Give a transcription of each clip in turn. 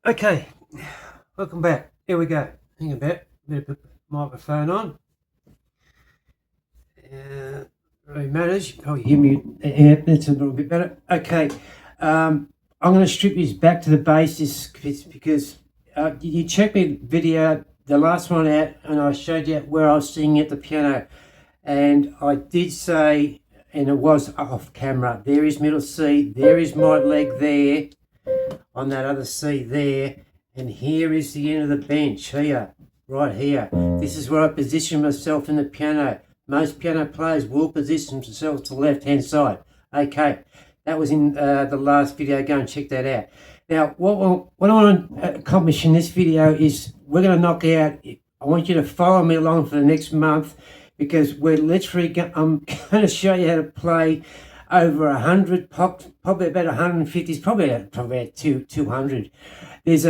Okay, welcome back. Here we go. Hang about. Better put the microphone on. Really matters. You probably hear me. Yeah, that's a little bit better. Okay, I'm going to strip this back to the basis because you checked me video, the last one out, and I showed you where I was singing at the piano, and I did say, and it was off camera. There is middle C. There is my leg there. On that other C there, and here is the end of the bench here, right here. This is where I position myself in the piano. Most piano players will position themselves to the left hand side. Okay, that was in the last video. Go and check that out. Now what I want to accomplish in this video is we're going to knock out, I want you to follow me along for the next month, because we're literally I'm going to show you how to play over 100, probably about 150, probably about 200. There's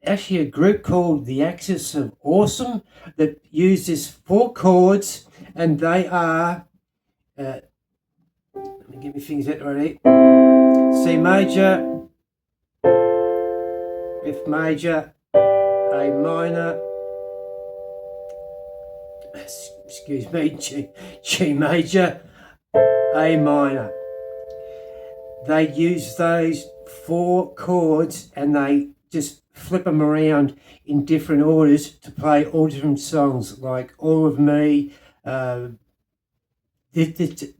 actually a group called the Axis of Awesome that uses 4 chords, and they are, let me get my fingers out right here. C major, F major, A minor, excuse me, G major, A minor. They use those 4 chords and they just flip them around in different orders to play all different songs, like All of Me. The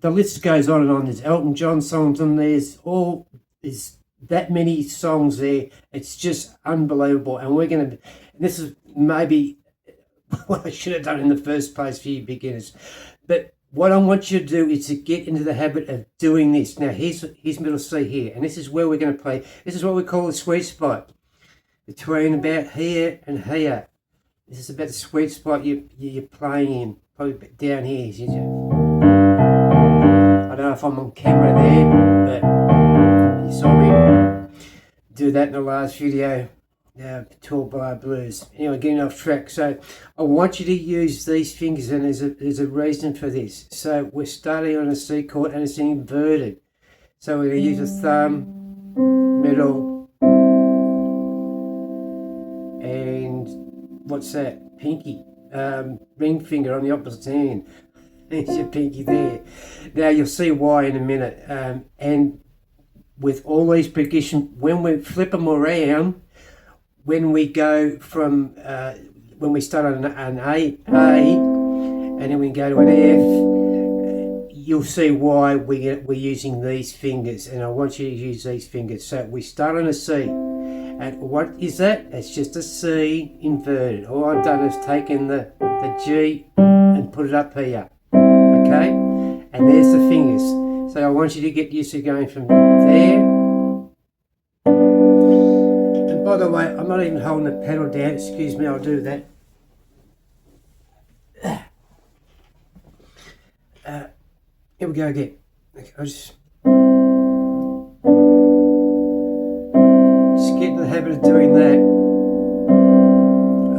list goes on and on. There's Elton John songs and there's that many songs there. It's just unbelievable. And this is maybe what I should have done in the first place for you beginners. But what I want you to do is to get into the habit of doing this. Now, here's middle C here, and this is where we're going to play. This is what we call the sweet spot, between about here and here. This is about the sweet spot you're playing in, probably down here. I don't know if I'm on camera there, but you saw me do that in the last video. 12 bar blues. Anyway, getting off track. So I want you to use these fingers, and there's a reason for this. So we're starting on a C chord and it's inverted. So we're going to use a thumb, middle, and what's that? Pinky. Ring finger on the opposite hand. There's your pinky there. Now you'll see why in a minute. And with all these percussion, when we flip them around, when we go from, when we start on an A, and then we go to an F, you'll see why we're using these fingers, and I want you to use these fingers. So we start on a C, and what is that? It's just a C inverted. All I've done is taken the G and put it up here, okay? And there's the fingers. So I want you to get used to going from there. By the way, I'm not even holding the pedal down. Excuse me, I'll do that. Here we go again. Okay, I'll just get in the habit of doing that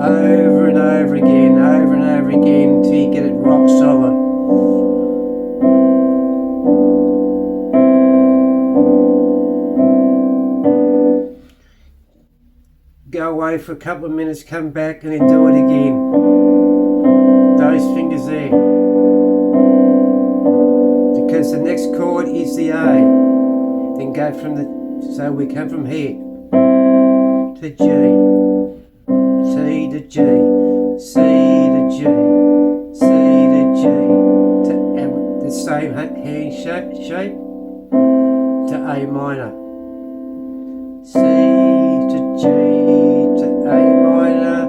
over and over again, until you get it rock solid. Go away for a couple of minutes, come back, and then do it again. Those fingers there. Because the next chord is the A. Then go from so we come from here to G, C to G, C to G, C to G, and the same hand shape to A minor. C to G to A minor,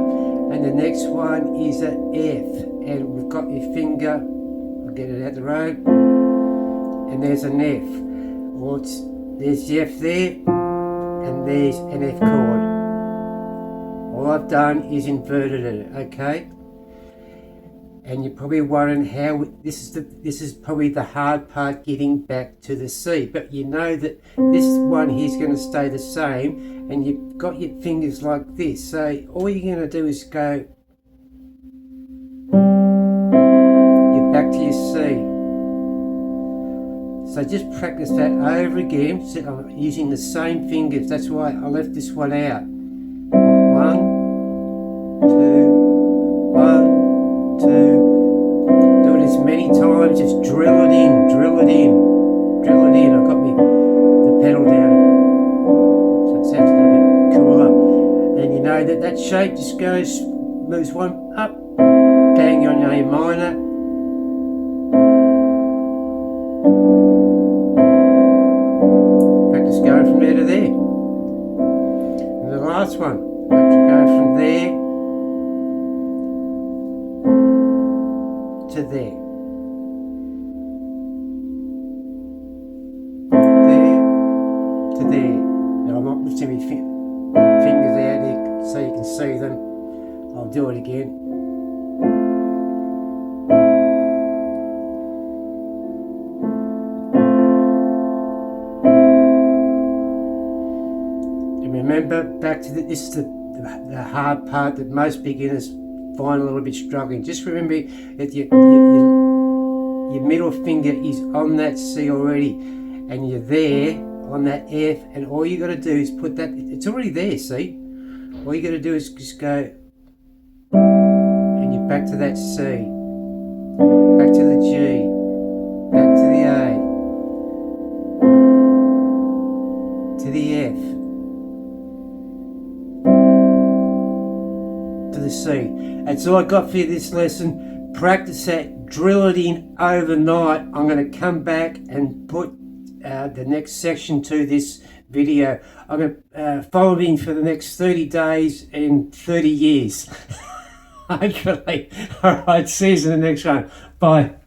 and the next one is an F, and we've got your finger, I'll get it out the road, and there's an F, there's the F there, and there's an F chord. All I've done is inverted it, okay? And you're probably wondering how this is probably the hard part, getting back to the C. But you know that this one here is going to stay the same, and you've got your fingers like this. So all you're going to do is go, you're back to your C. So So just practice that over again. So I'm using the same fingers. That's why I left this one out. 1, 2, 1, 2. Do it as many times. Just drill it in, drill it in, drill it in. I've got the pedal down, so it sounds a little bit cooler. And you know that shape just moves one up, bang on your A minor. Practice going from there to there. And the last one, practice going from there to there. There to there. Now I'm not lifting my fingers out there so you can see them. I'll do it again. And remember, back to this is the hard part that most beginners find a little bit struggling. Just remember that your middle finger is on that C already, and you're there on that F, and all you got to do is put that, it's already there, see? All you got to do is just go, and you're back to that C, back to the G, back to the A, to the F, to the C. That's all I got for you this lesson. Practice that, drill it in overnight. I'm going to come back and put the next section to this video. I'm going to follow me for the next 30 days and 30 years. Hopefully. All right, see you in the next one. Bye.